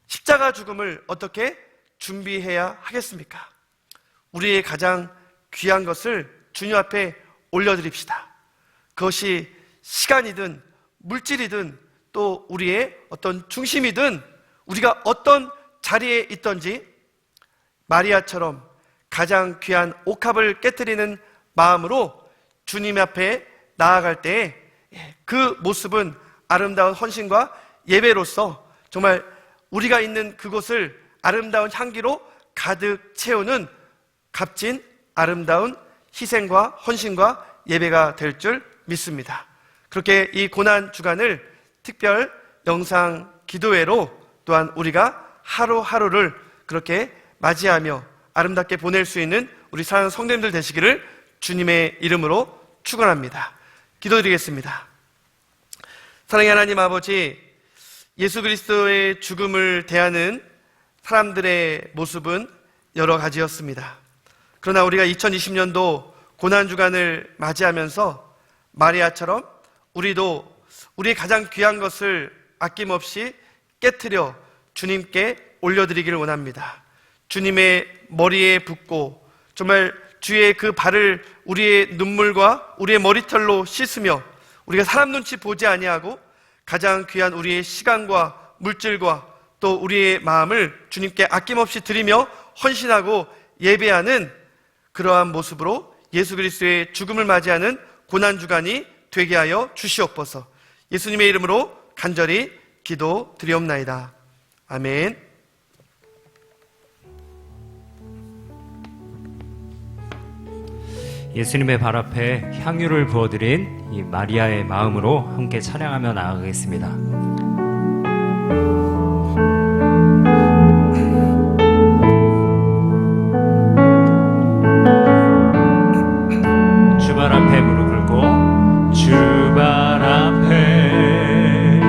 십자가 죽음을 어떻게 준비해야 하겠습니까? 우리의 가장 귀한 것을 주님 앞에 올려드립시다. 그것이 시간이든 물질이든 또 우리의 어떤 중심이든 우리가 어떤 자리에 있든지 마리아처럼 가장 귀한 옥합을 깨트리는 마음으로 주님 앞에 나아갈 때에 그 모습은 아름다운 헌신과 예배로서 정말 우리가 있는 그곳을 아름다운 향기로 가득 채우는 값진 아름다운 희생과 헌신과 예배가 될 줄 믿습니다. 그렇게 이 고난 주간을 특별 영상 기도회로 또한 우리가 하루하루를 그렇게 맞이하며 아름답게 보낼 수 있는 우리 사랑하는 성도님들 되시기를 주님의 이름으로 축원합니다. 기도드리겠습니다. 사랑의 하나님 아버지, 예수 그리스도의 죽음을 대하는 사람들의 모습은 여러 가지였습니다. 그러나 우리가 2020년도 고난주간을 맞이하면서 마리아처럼 우리도 우리의 가장 귀한 것을 아낌없이 깨트려 주님께 올려드리기를 원합니다. 주님의 머리에 붓고 정말 주의 그 발을 우리의 눈물과 우리의 머리털로 씻으며 우리가 사람 눈치 보지 아니하고 가장 귀한 우리의 시간과 물질과 또 우리의 마음을 주님께 아낌없이 드리며 헌신하고 예배하는 그러한 모습으로 예수 그리스도의 죽음을 맞이하는 고난주간이 되게 하여 주시옵소서. 예수님의 이름으로 간절히 기도드리옵나이다. 아멘. 예수님의 발 앞에 향유를 부어드린 이 마리아의 마음으로 함께 찬양하며 나아가겠습니다. 주발 앞에 무릎 꿇고 주발 앞에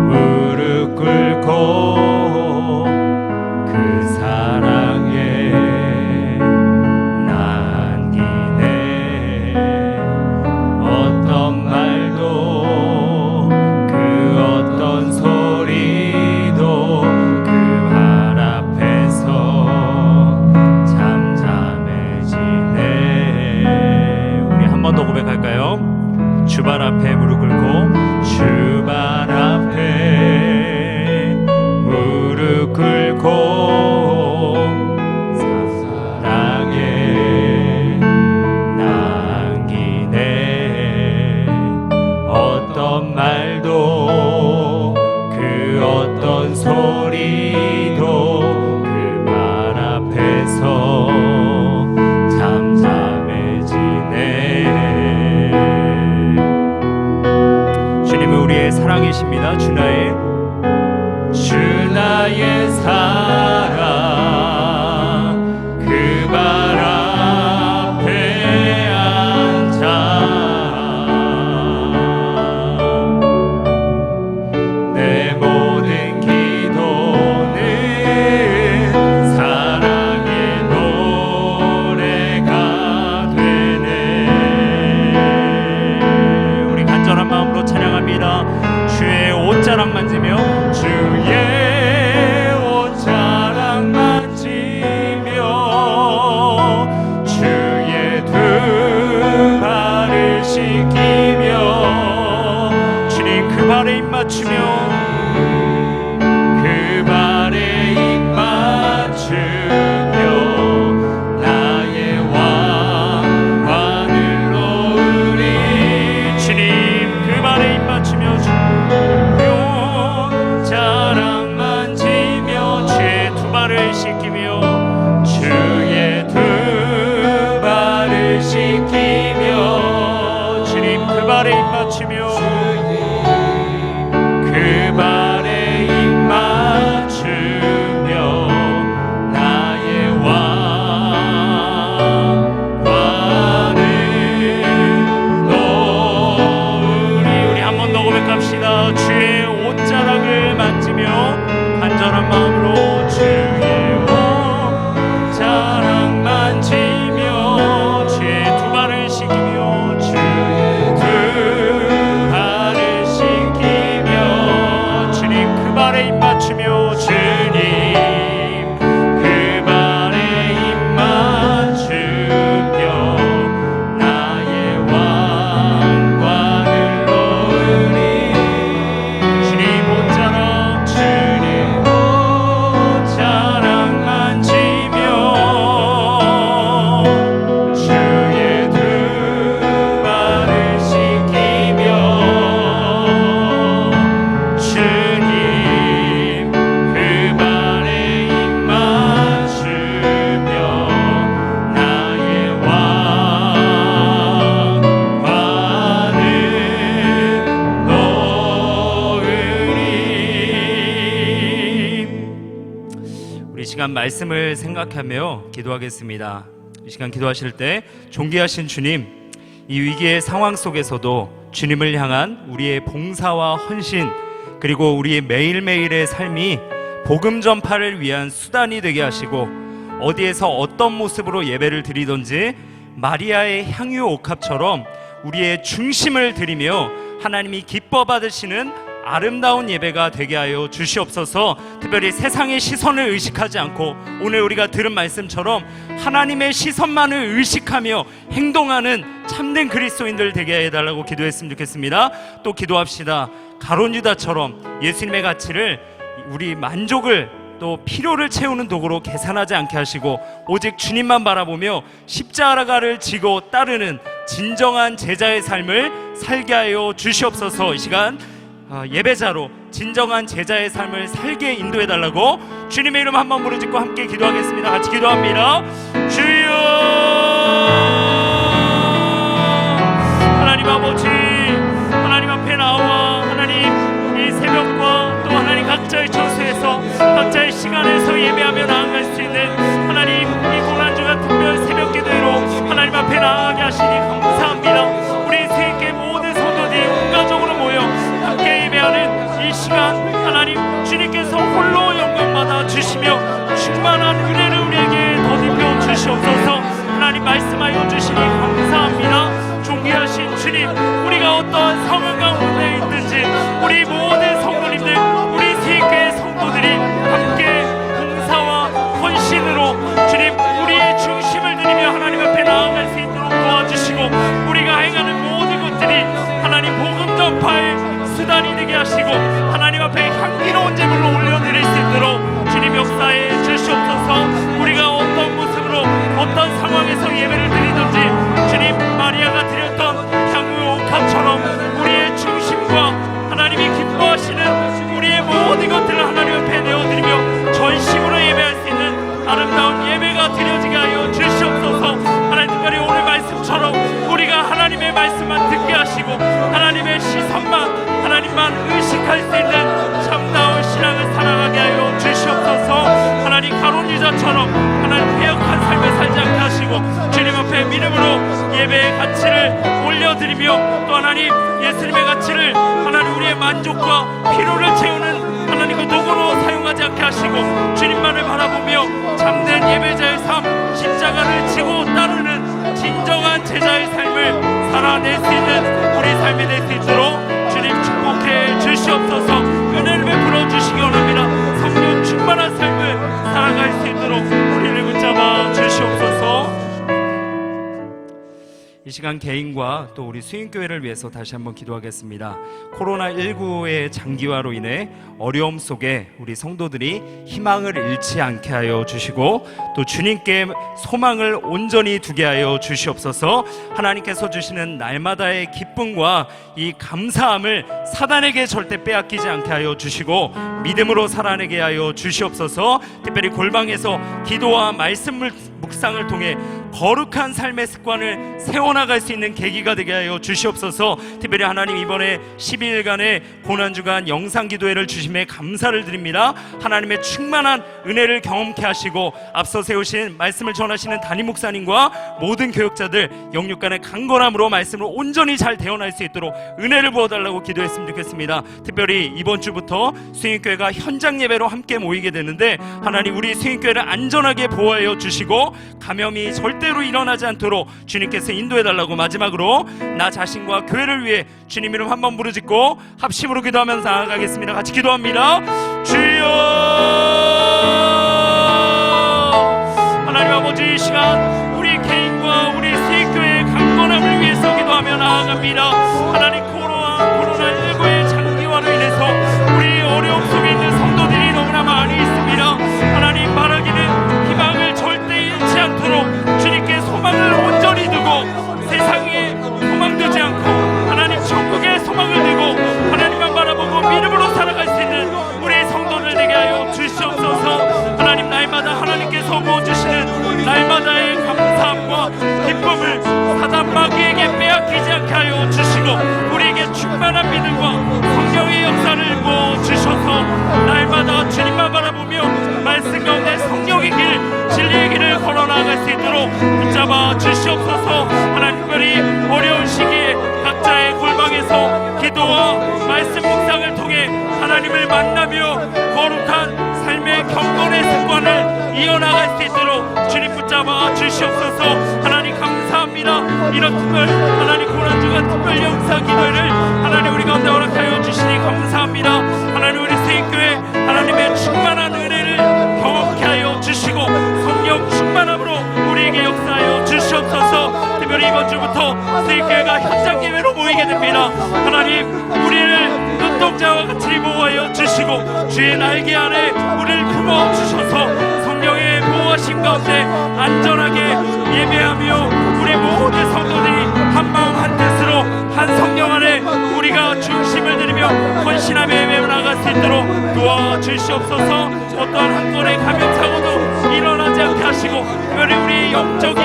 무릎 꿇고 그 사랑에 남기네. 어떤 말도 그 어떤 소리도 그 발 앞에서 잠잠해지네. 우리 한 번 더 고백할까요? 주발 앞에 무릎 꿇고 주발 앞에 무릎 꿇고 사랑에 남기네. 어떤 말도 그 어떤 소리도 그 말 앞에서 잠잠해지네. 주님은 우리의 사랑이십니다. 주 나의 사랑 그 발 앞에 앉아 내 모든 기도는 사랑의 노래가 되네. 우리 간절한 마음으로 찬양합니다. 주의 옷자락 만지며 주의 옷자락 만지며 주의 두 발을 씻기며 주님 그 발에 입 맞추며 그 발에 입 맞추며 나의 왕 하늘로 우리 주님 그 발에 입 맞추며 자랑 만지며 주의 두 발을 씻기며 주의 두 발을 씻기며 주님 그 발에 입 맞추며 그 발에 입 맞추며 나의 왕 시간 말씀을 생각하며 기도하겠습니다. 이 시간 기도하실 때 존귀하신 주님, 이 위기의 상황 속에서도 주님을 향한 우리의 봉사와 헌신, 그리고 우리의 매일매일의 삶이 복음 전파를 위한 수단이 되게 하시고, 어디에서 어떤 모습으로 예배를 드리든지 마리아의 향유 옥합처럼 우리의 중심을 드리며 하나님이 기뻐 받으시는 아름다운 예배가 되게 하여 주시옵소서. 특별히 세상의 시선을 의식하지 않고 오늘 우리가 들은 말씀처럼 하나님의 시선만을 의식하며 행동하는 참된 그리스도인들 되게 해달라고 기도했으면 좋겠습니다. 또 기도합시다. 가룟 유다처럼 예수님의 가치를, 우리 만족을, 또 필요를 채우는 도구로 계산하지 않게 하시고 오직 주님만 바라보며 십자가를 지고 따르는 진정한 제자의 삶을 살게 하여 주시옵소서. 이 시간 예배자로 진정한 제자의 삶을 살게 인도해달라고 주님의 이름 한번 부르짖고 함께 기도하겠습니다. 같이 기도합니다. 주여, 하나님 아버지, 하나님 앞에 나와 하나님 이 새벽과 또 하나님 각자의 처소에서 각자의 시간에서 예배하며 나아갈 수 있는 하나님 이 고난주가 특별 새벽 기도회로 하나님 앞에 나아가게 하시니 감사합니다. 우리 세계 모든 성도들이 온가족으로 모여 함께 예배하는 이 시간, 하나님 주님께서 홀로 영광받아 주시며 충만한 은혜를 우리에게 더입혀 주시옵소서. 하나님 말씀하여 주시니 감사합니다. 존귀하신 주님, 우리가 어떠한 상황 가운데 있든지 우리 모든 성도님들, 우리 세계의 성도들이 함께 봉사와 헌신으로 주님 우리의 중심을 드리며 하나님 앞에 나아갈 수 있도록 도와주시고, 우리가 행하는 모든 것들이 하나님 복음 전파의 수단이 되게 하시고 하나님 앞에 향기로운 제물로 올려드릴 수 있도록 주님 역사에 주시옵소서. 우리가 어떤 모습으로 어떤 상황에서 예배를 드리든지 주님 마리아가 드렸던 향유 옥합처럼 우리의 중심과 하나님이 기뻐하시는 우리의 모든 것들을 하나님 앞에 내어드리며 전심으로 예배할 수 있는 아름다운 예배가 드려지게 하여 주시옵소서. 하나님 특별히 오늘 말씀처럼 우리가 하나님의 말씀만 듣게 하시고 하나님의 시선만, 하나님만 의식할 수 있는 참다운 신앙을 살아가게 하여 주시옵소서. 하나님 가룟 유다처럼 하나님 배역한 삶을 살지 않게 하시고 주님 앞에 믿음으로 예배의 가치를 올려드리며 또 하나님 예수님의 가치를 하나님 우리의 만족과 필요를 채우는 하나님 그 도구로 사용하지 않게 하시고 주님만을 바라보며 참된 예배자의 삶, 십자가를 지고 따르는 진정한 제자의 삶을 살아낼 수 있는 우리 삶이 될 수 있도록 주님 축복해 주시옵소서. 은혜를 베풀어 주시기 원합니다. 성령 충만한 삶을 살아갈 수 있도록 우리를 붙잡아 주시옵소서. 이 시간 개인과 또 우리 수인교회를 위해서 다시 한번 기도하겠습니다. 코로나19의 장기화로 인해 어려움 속에 우리 성도들이 희망을 잃지 않게 하여 주시고 또 주님께 소망을 온전히 두게 하여 주시옵소서. 하나님께서 주시는 날마다의 기쁨과 이 감사함을 사단에게 절대 빼앗기지 않게 하여 주시고 믿음으로 살아내게 하여 주시옵소서. 특별히 골방에서 기도와 말씀 묵상을 통해 거룩한 삶의 습관을 세워나갈 수 있는 계기가 되게 하여 주시옵소서. 특별히 하나님 이번에 12일간의 고난주간 영상기도회를 주심에 감사를 드립니다. 하나님의 충만한 은혜를 경험케 하시고 앞서 세우신 말씀을 전하시는 담임 목사님과 모든 교역자들 영육간의 강건함으로 말씀을 온전히 잘 대언할 수 있도록 은혜를 부어달라고 기도했으면 좋겠습니다. 특별히 이번 주부터 수인교회가 현장 예배로 함께 모이게 되는데 하나님 우리 수인교회를 안전하게 보호하여 주시고 감염이 절대로 일어나지 않도록 주님께서 인도해달라고 마지막으로 나 자신과 교회를 위해 주님 이름 한번 부르짖고 합심으로 기도하면서 나아가겠습니다. 같이 기도합니다. 주여, 하나님 아버지 이 시간 우리 개인과 우리 세교회의 강건함을 위해서 기도하며 나아갑니다. 하나님 코로나19의 장기화로 인해서 우리 어려움 속에 있는 성도들이 너무나 많이 있습니다. 하나님 바라기는 희망을 절대 잃지 않도록 주님께 소망을 온전히 두고 세상에 소망 두지 않고 하나님 천국에 소망을 두고 하나님만 바라보고 믿음으로 살아갈 수 있는 우리 성도들 되게 하여 주시옵소서. 하나님 날마다 하나님께서 부어주시는 날마다의 감사함과 기쁨을 사단 마귀에게 빼앗기지 않게 하여 주시고 우리에게 충만한 믿음과 성령의 역사를 부어주셔서 날마다 주님만 바라보며 말씀 가운데 성령의 길, 진리의 길을 걸어나갈 수 있도록 붙잡아 주시옵소서. 하나님, 특별히 어려운 시기에 각자의 골방에서 기도와 말씀 묵상을 통해 하나님을 만나며 거룩한 삶의 경건의 습관을 이어나갈 수 있도록 주님 붙잡아 주시옵소서. 하나님 감사합니다. 이런 특별 하나님 고난주간 특별 영상 기도회를 하나님 우리 가운데 허락하여 주시니 감사합니다. 하나님, 우리 세인교회 하나님의 충만한 은혜를 경험케 하여 주시고 성령 충만함으로 우리에게 역사하여 주시옵소서. 특별히 이번 주부터 세인교회가 현장 예배로 모이게 됩니다. 하나님, 우리를 눈동자와 같이 보호하여 주시고 주의 날개 안에 우리를 품어 주셔서 성령의 보호하심 가운데 안전하게 예배하며 우리 모든 성도들이 한마음 한뜻으로 한 성령 안에 우리가 중심을 들이며 헌신하며 예배를 나갈 수 있도록 도와주시옵소서. 어떠한 한 건의 감염사고도 일어나지 않게 하시고, 특별히 우리 영적인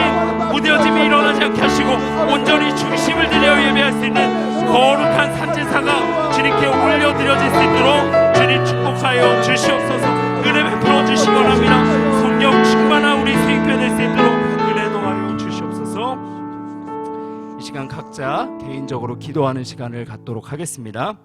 무뎌짐이 일어나지 않게 하시고, 온전히 중심을 들여 예배할 수 있는 거룩한 산제사가 주님께 올려드려질 수 있도록 주님 축복하여 주시옵소서. 은혜 베풀어 주시기 원합니다. 성령 충만한 우리 세인교회 될 수 있도록 은혜 도와여 주시옵소서. 이 시간 각자 개인적으로 기도하는 시간을 갖도록 하겠습니다.